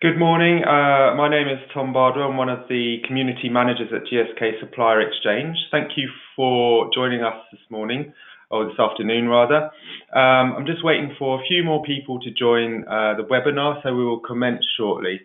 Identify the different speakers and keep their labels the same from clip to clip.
Speaker 1: Good morning. My name is Tom Bardwell. I'm one of the community managers at GSK Supplier Exchange. Thank you for joining us this morning, or this afternoon rather. I'm just waiting for a few more people to join the webinar, so we will commence shortly.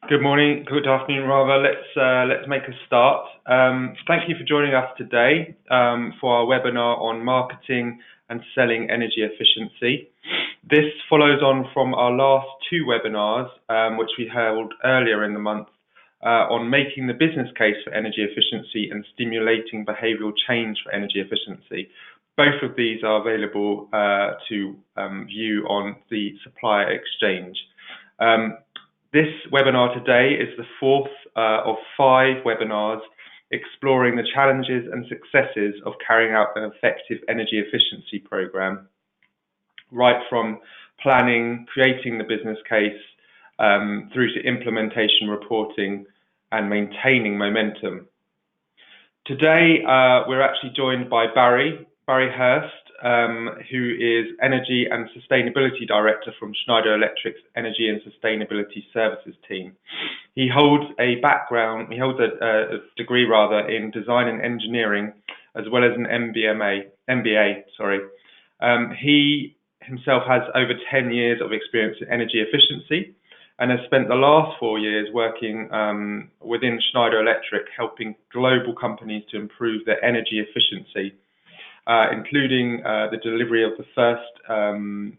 Speaker 1: Good morning, good afternoon rather. Let's make a start. Thank you for joining us today for our webinar on marketing and selling energy efficiency. This follows on from our last two webinars, which we held earlier in the month, on making the business case for energy efficiency and stimulating behavioural change for energy efficiency. Both of these are available to view on the Supplier Exchange. This webinar today is the fourth of 5 webinars exploring the challenges and successes of carrying out an effective energy efficiency program, right from planning, creating the business case, through to implementation, reporting, and maintaining momentum. Today, we're actually joined by Barry Hurst, who is Energy and Sustainability Director from Schneider Electric's Energy and Sustainability Services team. He holds a degree rather in Design and Engineering, as well as an MBA. He himself has over 10 years of experience in energy efficiency and has spent the last 4 years working within Schneider Electric, helping global companies to improve their energy efficiency, including the delivery of the first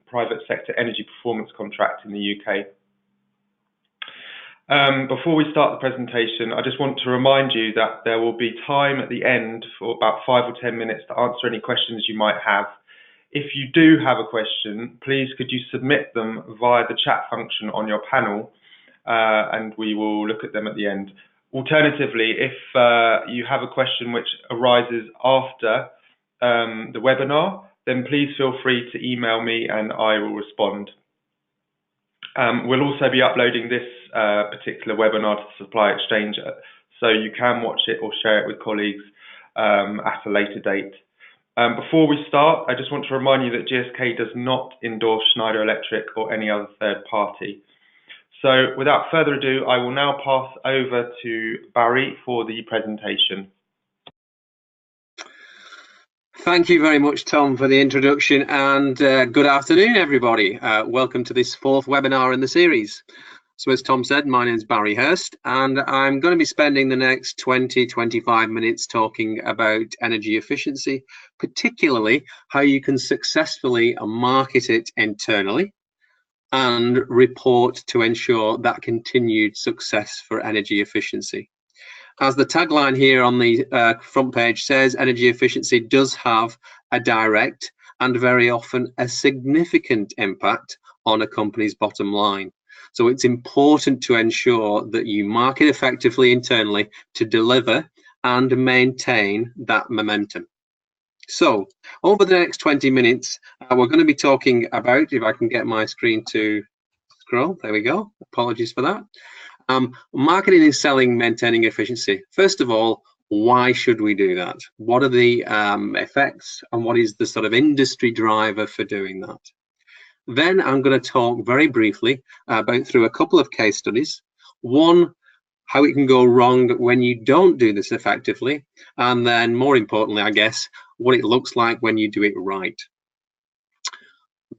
Speaker 1: private sector energy performance contract in the UK. Before we start the presentation, I just want to remind you that there will be time at the end for about 5 or 10 minutes to answer any questions you might have. If you do have a question, please could you submit them via the chat function on your panel, and we will look at them at the end. Alternatively, if you have a question which arises after the webinar, then please feel free to email me and I will respond. We'll also be uploading this particular webinar to the Supply Exchange, so you can watch it or share it with colleagues at a later date. Before we start, I just want to remind you that GSK does not endorse Schneider Electric or any other third party. So without further ado, I will now pass over to Barry for the presentation.
Speaker 2: Thank you very much, Tom, for the introduction, and good afternoon, everybody. Welcome to this fourth webinar in the series. So as Tom said, my name is Barry Hurst, and I'm going to be spending the next 20-25 minutes talking about energy efficiency, particularly how you can successfully market it internally and report to ensure that continued success for energy efficiency. As the tagline here on the front page says, energy efficiency does have a direct and very often a significant impact on a company's bottom line. So it's important to ensure that you market effectively internally to deliver and maintain that momentum. So over the next 20 minutes, we're going to be talking about, if I can get my screen to scroll, there we go, apologies for that. Marketing and selling, maintaining efficiency. First of all, why should we do that? What are the effects and what is the sort of industry driver for doing that? Then I'm going to talk very briefly about through a couple of case studies. One, how it can go wrong when you don't do this effectively. And then more importantly, I guess, what it looks like when you do it right.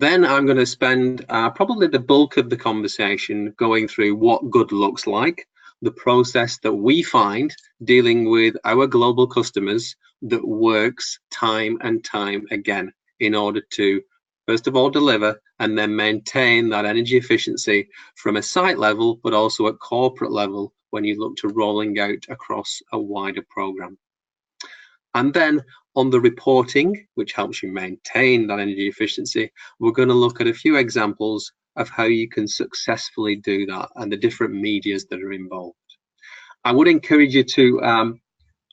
Speaker 2: Then I'm going to spend probably the bulk of the conversation going through what good looks like, the process that we find dealing with our global customers that works time and time again in order to, first of all, deliver and then maintain that energy efficiency from a site level, but also at corporate level when you look to rolling out across a wider program. And then on the reporting, which helps you maintain that energy efficiency, we're going to look at a few examples of how you can successfully do that and the different medias that are involved. I would encourage you to,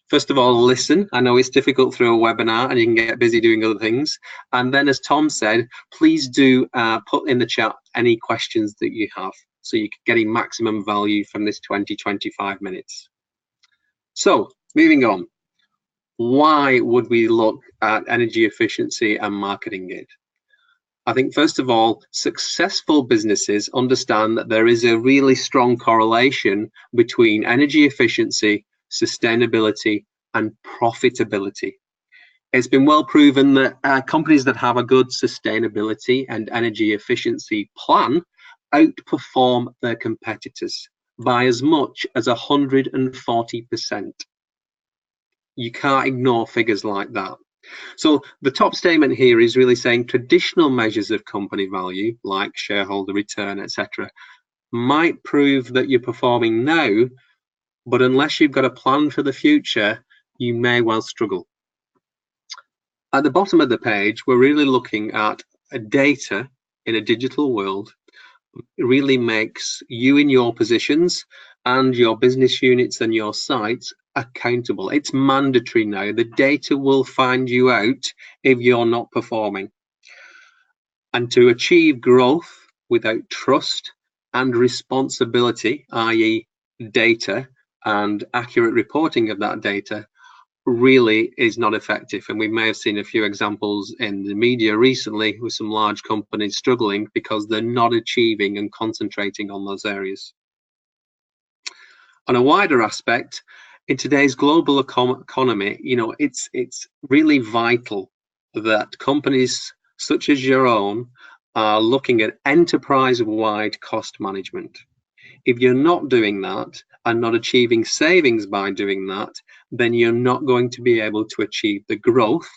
Speaker 2: first of all, listen. I know it's difficult through a webinar and you can get busy doing other things. And then, as Tom said, please do put in the chat any questions that you have so you're getting maximum value from this 20-25 minutes. So, moving on. Why would we look at energy efficiency and marketing it? I think, first of all, successful businesses understand that there is a really strong correlation between energy efficiency, sustainability, and profitability. It's been well proven that companies that have a good sustainability and energy efficiency plan outperform their competitors by as much as 140%. You can't ignore figures like that. So the top statement here is really saying traditional measures of company value, like shareholder return, etc., might prove that you're performing now, but unless you've got a plan for the future, you may well struggle. At the bottom of the page, we're really looking at data in a digital world. It really makes you in your positions and your business units and your sites accountable. It's mandatory now. The data will find you out if you're not performing. And to achieve growth without trust and responsibility, i.e. data and accurate reporting of that data, really is not effective. And we may have seen a few examples in the media recently with some large companies struggling because they're not achieving and concentrating on those areas. On a wider aspect, in today's global economy, you know, it's really vital that companies such as your own are looking at enterprise-wide cost management. If you're not doing that and not achieving savings by doing that, then you're not going to be able to achieve the growth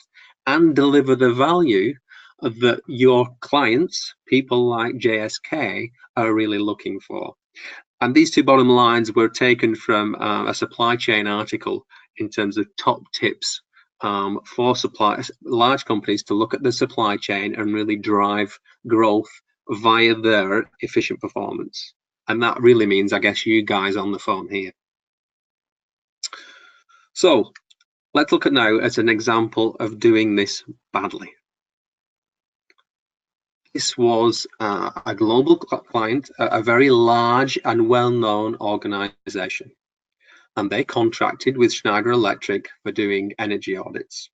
Speaker 2: and deliver the value that your clients, people like JSK, are really looking for. And these two bottom lines were taken from a supply chain article in terms of top tips for large companies to look at the supply chain and really drive growth via their efficient performance. And that really means, I guess, you guys on the phone here. So let's look at now as an example of doing this badly. This was a global client, a very large and well-known organization. And they contracted with Schneider Electric for doing energy audits.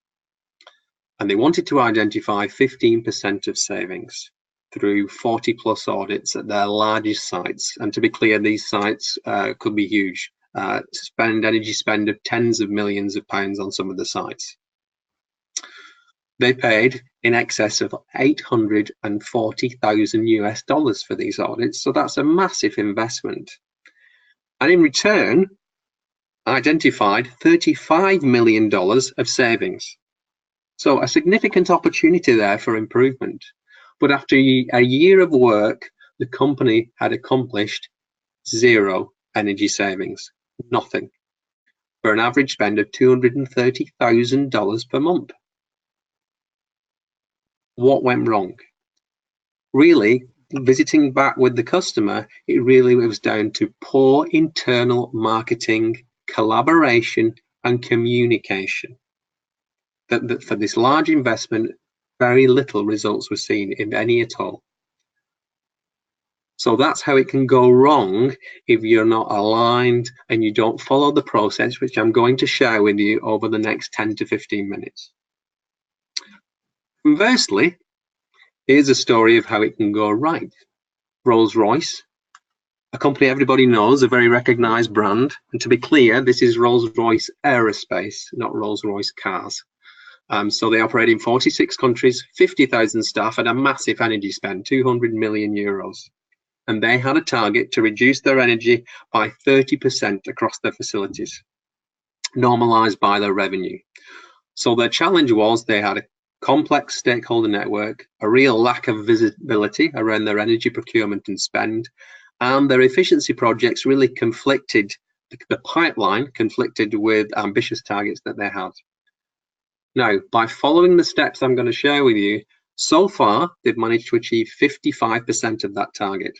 Speaker 2: And they wanted to identify 15% of savings. through 40+ audits at their largest sites. And to be clear, these sites could be huge. Energy spend of tens of millions of pounds on some of the sites. They paid in excess of $840,000 for these audits, so that's a massive investment. And in return, identified $35 million of savings. So a significant opportunity there for improvement. But after a year of work, the company had accomplished zero energy savings, nothing, for an average spend of $230,000 per month. What went wrong? Really, visiting back with the customer, it really was down to poor internal marketing, collaboration, and communication. That for this large investment, very little results were seen, if any at all. So that's how it can go wrong if you're not aligned and you don't follow the process, which I'm going to share with you over the next 10 to 15 minutes. Conversely, here's a story of how it can go right. Rolls-Royce, a company everybody knows, a very recognized brand. And to be clear, this is Rolls-Royce Aerospace, not Rolls-Royce Cars. So they operate in 46 countries, 50,000 staff, and a massive energy spend, 200 million euros. And they had a target to reduce their energy by 30% across their facilities, normalized by their revenue. So their challenge was they had a complex stakeholder network, a real lack of visibility around their energy procurement and spend, and their efficiency projects really conflicted, the pipeline conflicted with ambitious targets that they had. Now, by following the steps I'm going to share with you, so far, they've managed to achieve 55% of that target,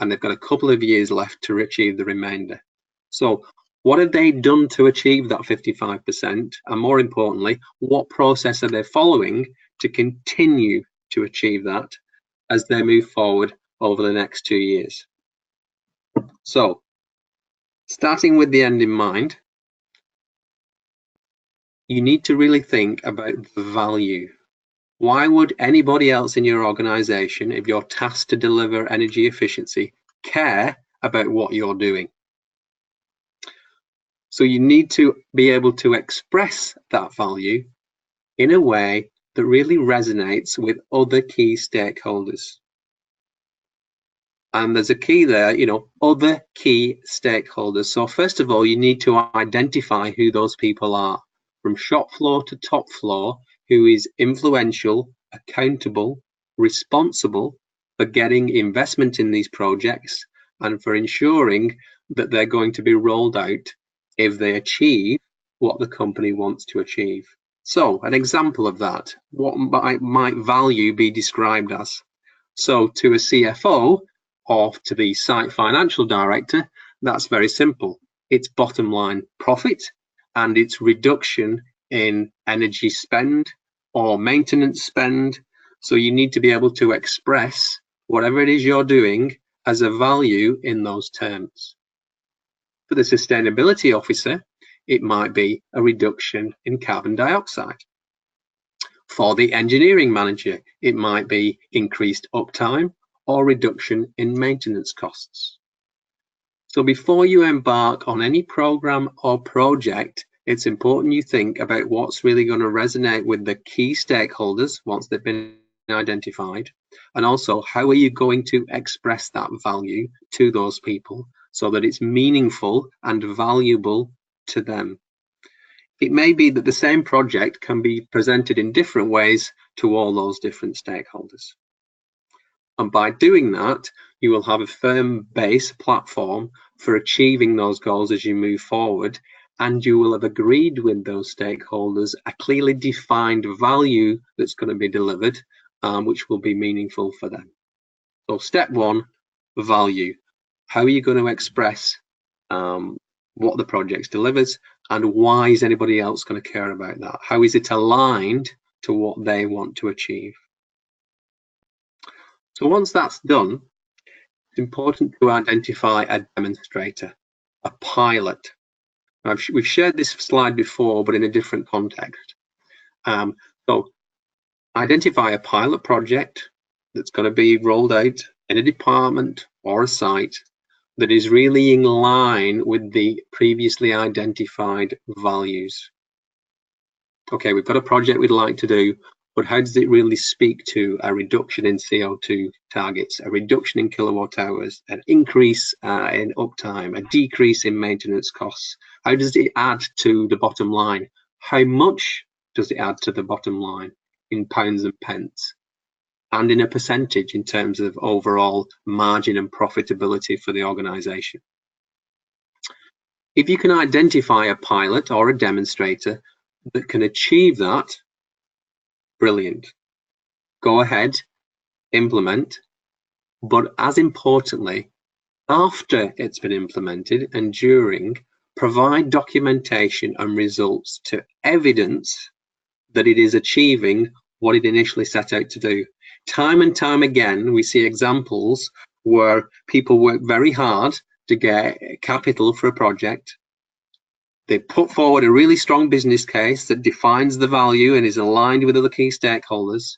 Speaker 2: and they've got a couple of years left to achieve the remainder. So what have they done to achieve that 55%? And more importantly, what process are they following to continue to achieve that as they move forward over the next 2 years? So, starting with the end in mind, you need to really think about the value. Why would anybody else in your organization, if you're tasked to deliver energy efficiency, care about what you're doing? So you need to be able to express that value in a way that really resonates with other key stakeholders. And there's a key there, other key stakeholders. So first of all, you need to identify who those people are, from shop floor to top floor, who is influential, accountable, responsible for getting investment in these projects and for ensuring that they're going to be rolled out if they achieve what the company wants to achieve. So an example of that, what might value be described as? So to a CFO or to the site financial director, that's very simple. It's bottom line profit and its reduction in energy spend or maintenance spend. So you need to be able to express whatever it is you're doing as a value in those terms. For the sustainability officer, it might be a reduction in carbon dioxide. For the engineering manager, it might be increased uptime or reduction in maintenance costs. So before you embark on any program or project, it's important you think about what's really going to resonate with the key stakeholders once they've been identified, and also how are you going to express that value to those people so that it's meaningful and valuable to them. It may be that the same project can be presented in different ways to all those different stakeholders. And by doing that, you will have a firm base platform for achieving those goals as you move forward, and you will have agreed with those stakeholders a clearly defined value that's going to be delivered, which will be meaningful for them. So step one, value. How are you going to express what the project delivers, and why is anybody else going to care about that? How is it aligned to what they want to achieve? So once that's done, it's important to identify a demonstrator, a pilot. We've shared this slide before, but in a different context. So identify a pilot project that's going to be rolled out in a department or a site that is really in line with the previously identified values. Okay, we've got a project we'd like to do, but how does it really speak to a reduction in CO2 targets, a reduction in kilowatt hours, an increase in uptime, a decrease in maintenance costs? How does it add to the bottom line? How much does it add to the bottom line in pounds and pence? And in a percentage in terms of overall margin and profitability for the organization. If you can identify a pilot or a demonstrator that can achieve that, brilliant. Go ahead, implement, but as importantly, after it's been implemented and during, provide documentation and results to evidence that it is achieving what it initially set out to do. Time and time again, we see examples where people work very hard to get capital for a project. They put forward a really strong business case that defines the value and is aligned with other key stakeholders.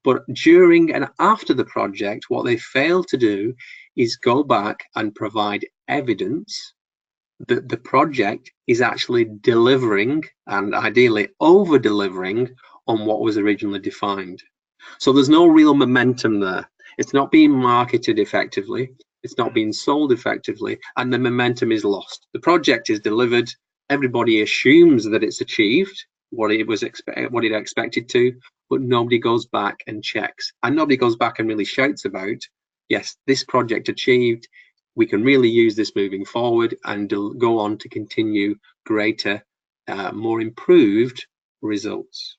Speaker 2: But during and after the project, what they fail to do is go back and provide evidence that the project is actually delivering, and ideally over-delivering, on what was originally defined. So there's no real momentum there. It's not being marketed effectively. It's not being sold effectively, and the momentum is lost. The project is delivered. Everybody assumes that it's achieved what it expected to, but nobody goes back and checks, and nobody goes back and really shouts about, yes, this project achieved. We can really use this moving forward and go on to continue greater, more improved results.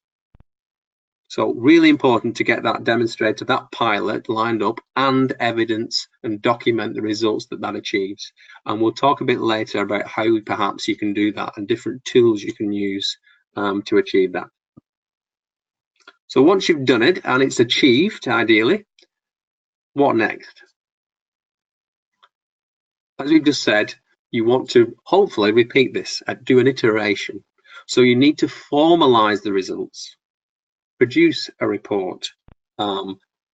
Speaker 2: So really important to get that demonstrator, that pilot lined up, and evidence and document the results that achieves. And we'll talk a bit later about how perhaps you can do that and different tools you can use to achieve that. So once you've done it and it's achieved, ideally, what next? As we've just said, you want to hopefully repeat this, do an iteration. So you need to formalize the results, produce a report,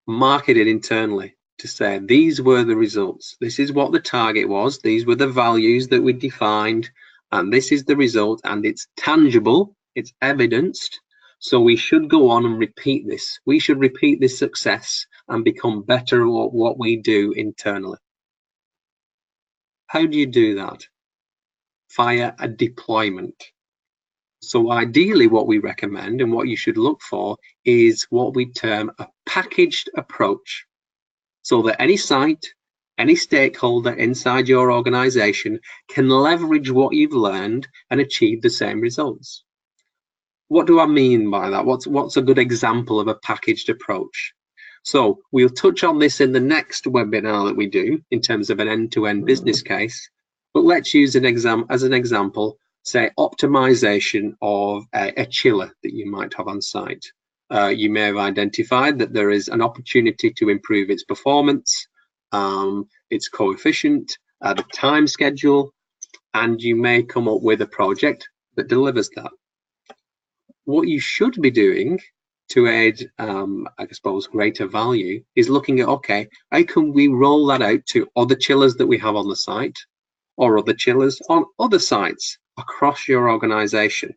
Speaker 2: market it internally to say, these were the results. This is what the target was. These were the values that we defined, and this is the result, and it's tangible, it's evidenced. So we should go on and repeat this. We should repeat this success and become better at what we do internally. How do you do that? Via a deployment. So ideally what we recommend and what you should look for is what we term a packaged approach, so that any site, any stakeholder inside your organization can leverage what you've learned and achieve the same results. What do I mean by that? What's a good example of a packaged approach? So we'll touch on this in the next webinar that we do in terms of an end-to-end business case, but let's use an example, say optimization of a chiller that you might have on site. You may have identified that there is an opportunity to improve its performance, its coefficient, the time schedule, and you may come up with a project that delivers that. What you should be doing to add, I suppose, greater value is looking at, okay, how can we roll that out to other chillers that we have on the site or other chillers on other sites across your organization?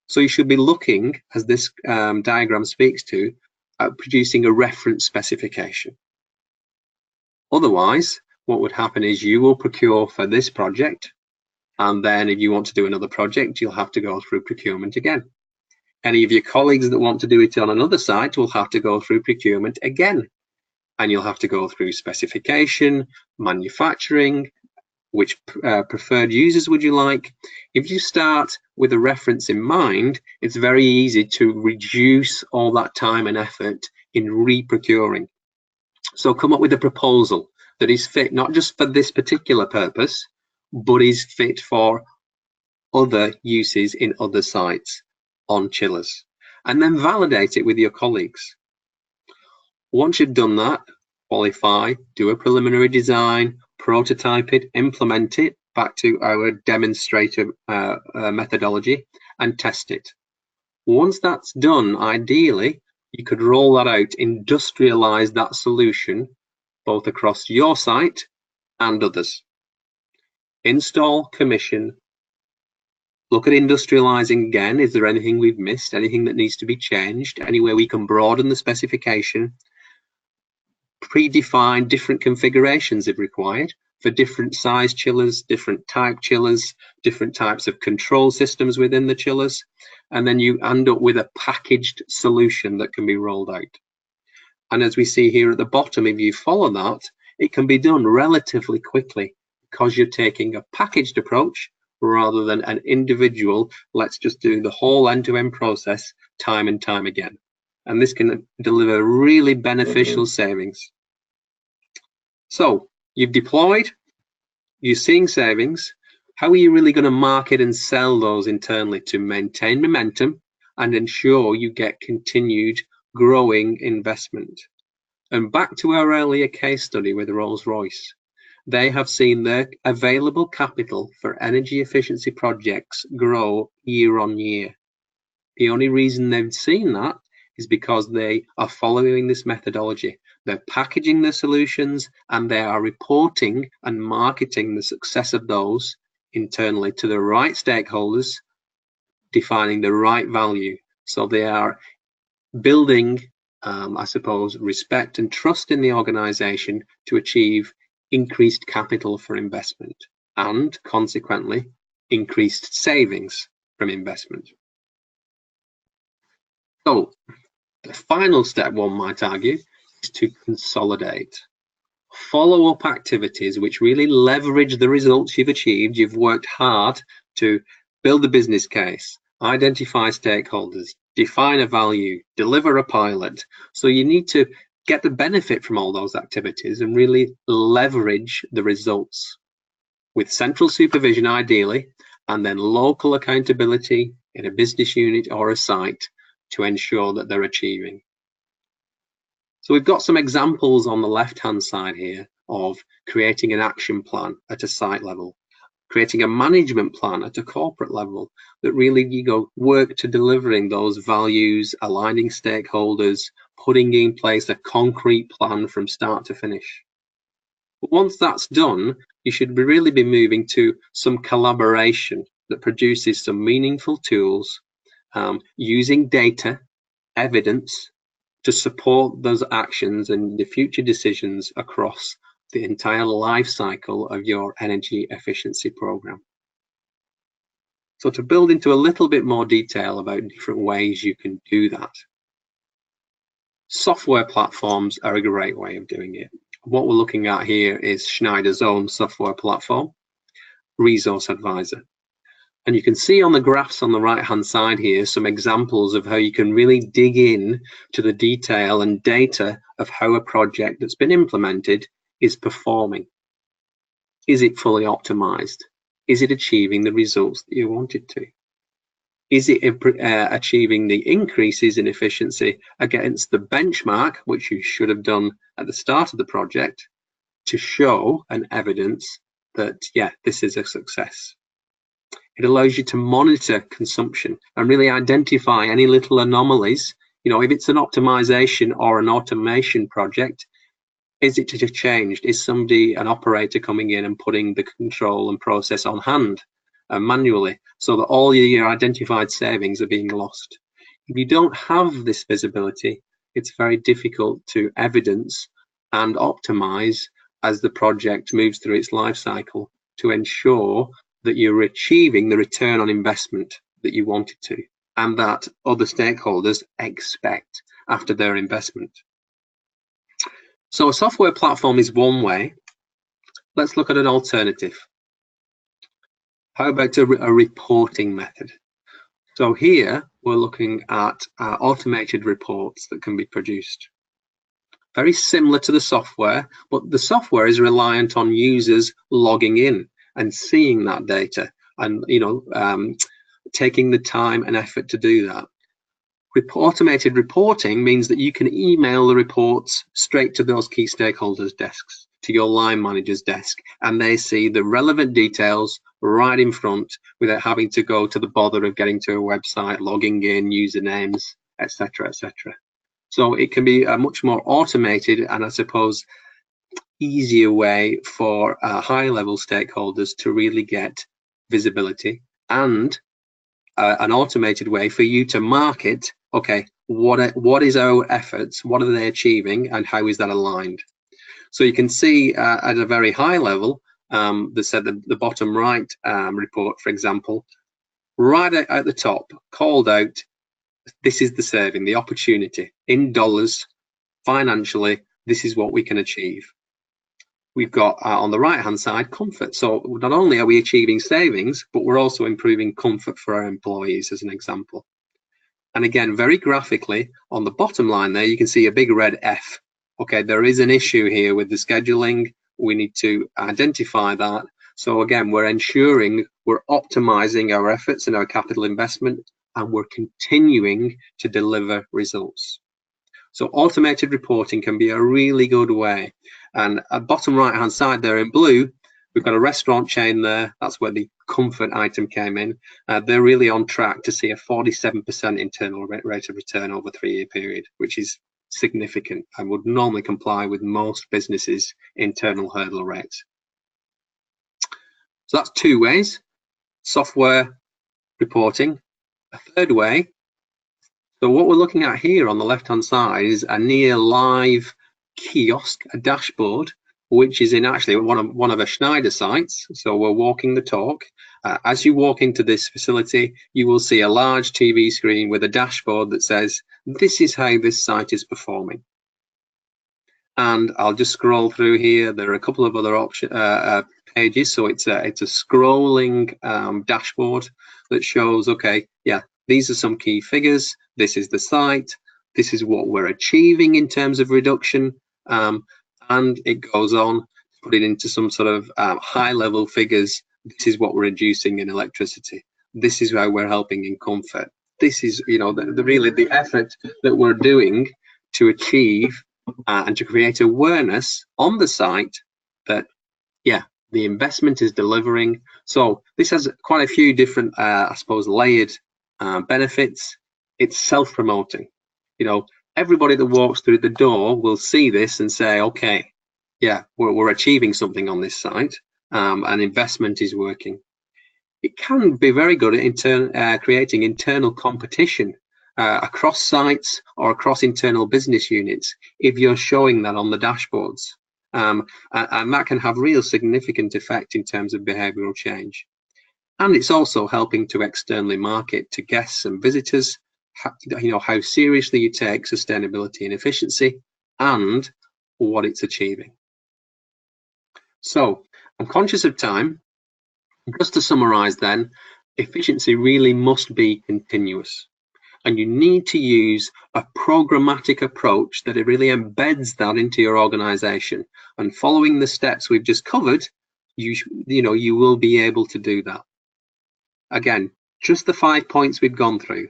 Speaker 2: So you should be looking, as this diagram speaks to, at producing a reference specification. Otherwise, what would happen is you will procure for this project, and then if you want to do another project, you'll have to go through procurement again. Any of your colleagues that want to do it on another site will have to go through procurement again, and you'll have to go through specification, manufacturing, which preferred users would you like. If you start with a reference in mind, it's very easy to reduce all that time and effort in re-procuring. So come up with a proposal that is fit not just for this particular purpose, but is fit for other uses in other sites on chillers, and then validate it with your colleagues. Once you've done that, qualify, do a preliminary design, prototype it, implement it back to our demonstrator methodology, and test it. Once that's done, ideally, you could roll that out, industrialize that solution, both across your site and others. Install, commission, look at industrializing again. Is there anything we've missed, anything that needs to be changed, anywhere we can broaden the specification, predefine different configurations if required for different size chillers, different type chillers, different types of control systems within the chillers, and then you end up with a packaged solution that can be rolled out. And as we see here at the bottom, if you follow that, it can be done relatively quickly because you're taking a packaged approach rather than an individual, let's just do the whole end-to-end process time and time again. And this can deliver really beneficial savings. So you've deployed, you're seeing savings. How are you really going to market and sell those internally to maintain momentum and ensure you get continued growing investment? And back to our earlier case study with Rolls-Royce, they have seen their available capital for energy efficiency projects grow year on year. The only reason they've seen that is because they are following this methodology. They're packaging their solutions and they are reporting and marketing the success of those internally to the right stakeholders, defining the right value. So they are building, I suppose, respect and trust in the organization to achieve increased capital for investment and consequently increased savings from investment. So the final step, one might argue, is to consolidate. Follow up activities which really leverage the results you've achieved. You've worked hard to build the business case, identify stakeholders, define a value, deliver a pilot. So you need to get the benefit from all those activities and really leverage the results with central supervision ideally, and then local accountability in a business unit or a site to ensure that they're achieving. So we've got some examples on the left-hand side here of creating an action plan at a site level, creating a management plan at a corporate level that really work to delivering those values, aligning stakeholders, putting in place a concrete plan from start to finish. But once that's done, you should really be moving to some collaboration that produces some meaningful tools, using data, evidence, to support those actions and the future decisions across the entire life cycle of your energy efficiency program. So to build into a little bit more detail about different ways you can do that, software platforms are a great way of doing it. What we're looking at here is Schneider's own software platform, Resource Advisor. And you can see on the graphs on the right-hand side here some examples of how you can really dig in to the detail and data of how a project that's been implemented is performing. Is it fully optimized? Is it achieving the results that you want it to? Is it achieving the increases in efficiency against the benchmark, which you should have done at the start of the project, to show and evidence that, yeah, this is a success? It allows you to monitor consumption and really identify any little anomalies. You know, if it's an optimization or an automation project, is it just changed? Is somebody, an operator, coming in and putting the control and process on hand manually, so that all your identified savings are being lost? If you don't have this visibility, it's very difficult to evidence and optimize as the project moves through its life cycle to ensure that you're achieving the return on investment that you wanted to and that other stakeholders expect after their investment. So a software platform is one way. Let's look at an alternative. How about a reporting method? So here we're looking at automated reports that can be produced. Very similar to the software, but the software is reliant on users logging in and seeing that data and, taking the time and effort to do that. Automated reporting means that you can email the reports straight to those key stakeholders' desks, to your line manager's desk, and they see the relevant details right in front without having to go to the bother of getting to a website, logging in, usernames, etc., etc. So it can be a much more automated and, I suppose, easier way for high-level stakeholders to really get visibility, and an automated way for you to market, okay, what is our efforts, what are they achieving, and how is that aligned? So you can see at a very high level, the bottom right report, for example, right at the top, called out, this is the saving, the opportunity in dollars, financially, this is what we can achieve. We've got on the right hand side comfort. So not only are we achieving savings, but we're also improving comfort for our employees, as an example. And again, very graphically, on the bottom line there, you can see a big red F. Okay, there is an issue here with the scheduling. We need to identify that. So again, we're ensuring we're optimizing our efforts and our capital investment, and we're continuing to deliver results. So automated reporting can be a really good way. And at bottom right hand side there in blue, we've got a restaurant chain there. That's where the comfort item came in. They're really on track to see a 47% internal rate of return over a 3-year period, which is significant and would normally comply with most businesses' internal hurdle rates. So that's 2 ways: software reporting. A third way, so what we're looking at here on the left hand side is a near live kiosk, a dashboard, which is in actually one of our Schneider sites. So we're walking the talk. As you walk into this facility, you will see a large TV screen with a dashboard that says, this is how this site is performing. And I'll just scroll through here. There are a couple of other pages. So it's a scrolling dashboard that shows, okay, yeah, these are some key figures. This is the site. This is what we're achieving in terms of reduction. And it goes on to put it into some sort of high-level figures. This is what we're reducing in electricity. This is how we're helping in comfort. This is, you know, really the effort that we're doing to achieve and to create awareness on the site that, yeah, the investment is delivering. So this has quite a few different, I suppose, layered benefits. It's self-promoting. You know, everybody that walks through the door will see this and say, okay, yeah, we're achieving something on this site, and investment is working. It can be very good at creating internal competition across sites or across internal business units if you're showing that on the dashboards. And that can have real significant effect in terms of behavioral change. And it's also helping to externally market to guests and visitors, you know, how seriously you take sustainability and efficiency and what it's achieving. So I'm conscious of time. Just to summarize then, efficiency really must be continuous. And you need to use a programmatic approach that it really embeds that into your organization. And following the steps we've just covered, you will be able to do that. Again, just the 5 points we've gone through.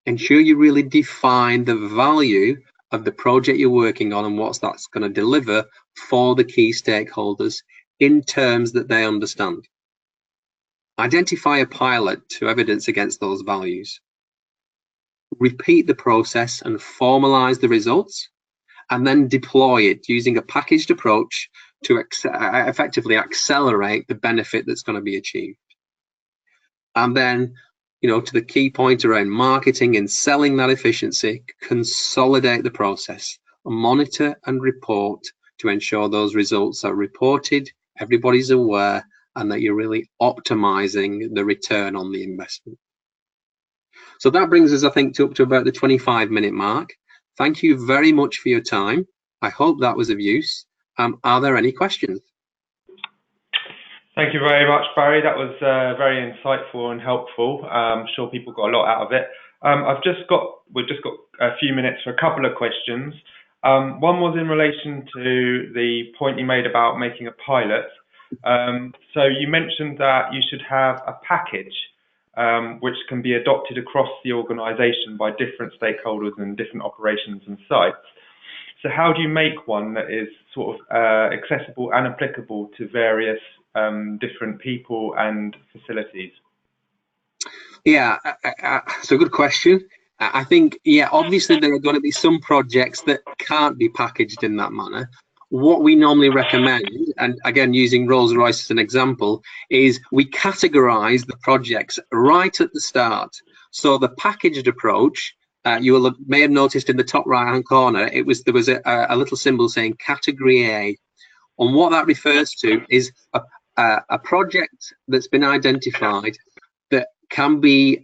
Speaker 2: Ensure you really define the value of the project you're working on and what that's going to deliver for the key stakeholders in terms that they understand. Identify a pilot to evidence against those values. Repeat the process and formalize the results, and then deploy it using a packaged approach to effectively accelerate the benefit that's going to be achieved. And then, you know, to the key point around marketing and selling that efficiency, consolidate the process, monitor and report to ensure those results are reported, everybody's aware, and that you're really optimizing the return on the investment. So that brings us, I think, up to about the 25-minute mark. Thank you very much for your time. I hope that was of use. Are there any questions?
Speaker 1: Thank you very much, Barry. That was very insightful and helpful. I'm sure people got a lot out of it. We've just got a few minutes for a couple of questions. One was in relation to the point you made about making a pilot. So you mentioned that you should have a package which can be adopted across the organisation by different stakeholders and different operations and sites. So how do you make one that is sort of accessible and applicable to various different people and facilities?
Speaker 2: Yeah, it's a good question. I think, yeah, obviously there are going to be some projects that can't be packaged in that manner. What we normally recommend, and again, using Rolls-Royce as an example, is we categorize the projects right at the start. So the packaged approach, may have noticed in the top right-hand corner, there was a little symbol saying Category A. And what that refers to is a project that's been identified that can be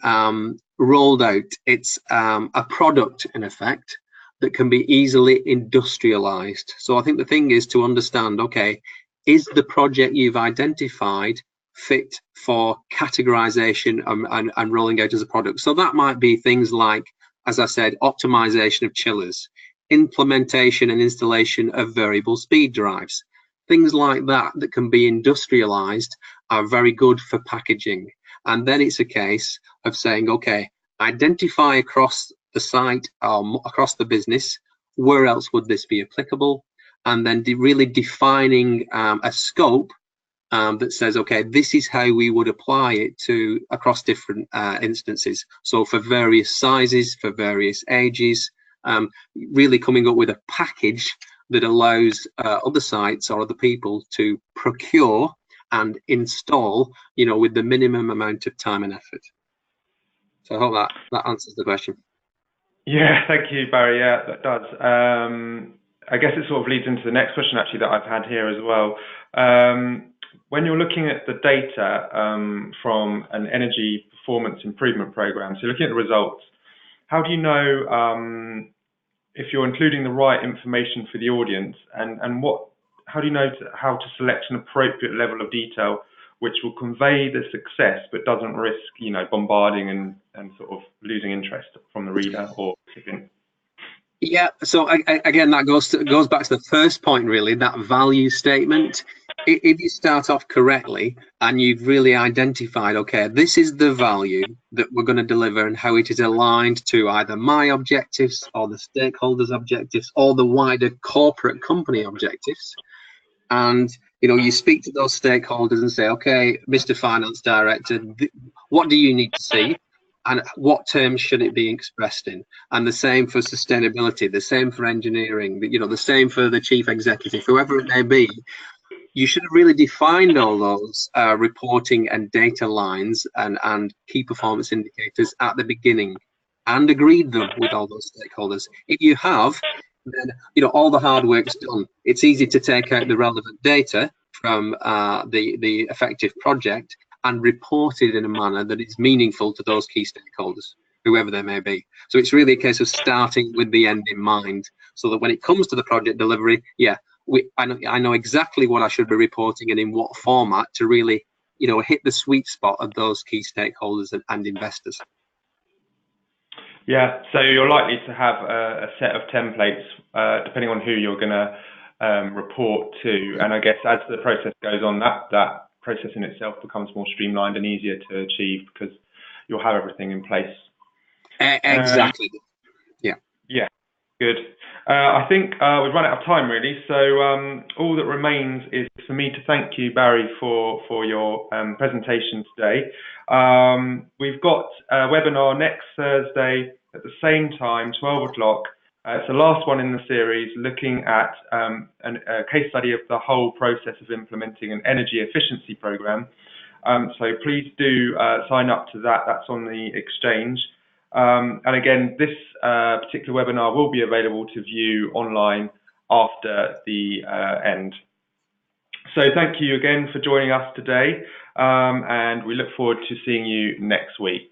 Speaker 2: rolled out. It's a product, in effect, that can be easily industrialized. So I think the thing is to understand, okay, is the project you've identified fit for categorization and rolling out as a product? So that might be things like, as I said, optimization of chillers, implementation and installation of variable speed drives. Things like that that can be industrialized are very good for packaging. And then it's a case of saying, okay, identify across the site, across the business, where else would this be applicable? And then really defining a scope that says, okay, this is how we would apply it to across different instances. So for various sizes, for various ages, really coming up with a package that allows other sites or other people to procure and install, with the minimum amount of time and effort. So I hope that answers the question.
Speaker 1: Yeah, thank you, Barry. Yeah, that does. I guess it sort of leads into the next question actually that I've had here as well. When you're looking at the data from an energy performance improvement program, so looking at the results, how do you know if you're including the right information for the audience, and how do you know how to select an appropriate level of detail which will convey the success but doesn't risk, bombarding and sort of losing interest from the reader or recipient?
Speaker 2: Yeah, so again, that goes back to the first point, really, that value statement. If you start off correctly and you've really identified, okay, this is the value that we're going to deliver and how it is aligned to either my objectives or the stakeholders' objectives or the wider corporate company objectives, and you speak to those stakeholders and say, okay, Mr. Finance Director, what do you need to see? And what terms should it be expressed in? And the same for sustainability, the same for engineering, the same for the chief executive, whoever it may be. You should have really defined all those reporting and data lines and key performance indicators at the beginning and agreed them with all those stakeholders. If you have, then all the hard work's done. It's easy to take out the relevant data from the effective project and report it in a manner that is meaningful to those key stakeholders, whoever they may be. So it's really a case of starting with the end in mind, so that when it comes to the project delivery, I know exactly what I should be reporting and in what format to really, hit the sweet spot of those key stakeholders and investors.
Speaker 1: Yeah, so you're likely to have a set of templates depending on who you're going to report to, and I guess as the process goes on, that process in itself becomes more streamlined and easier to achieve because you'll have everything in place.
Speaker 2: Exactly.
Speaker 1: Yeah, good. I think we've run out of time really, so all that remains is for me to thank you, Barry, for your presentation today. We've got a webinar next Thursday at the same time, 12 o'clock. It's the last one in the series, looking at a case study of the whole process of implementing an energy efficiency program. So please do sign up to that. That's on the exchange. And again, this particular webinar will be available to view online after the end. So thank you again for joining us today, and we look forward to seeing you next week.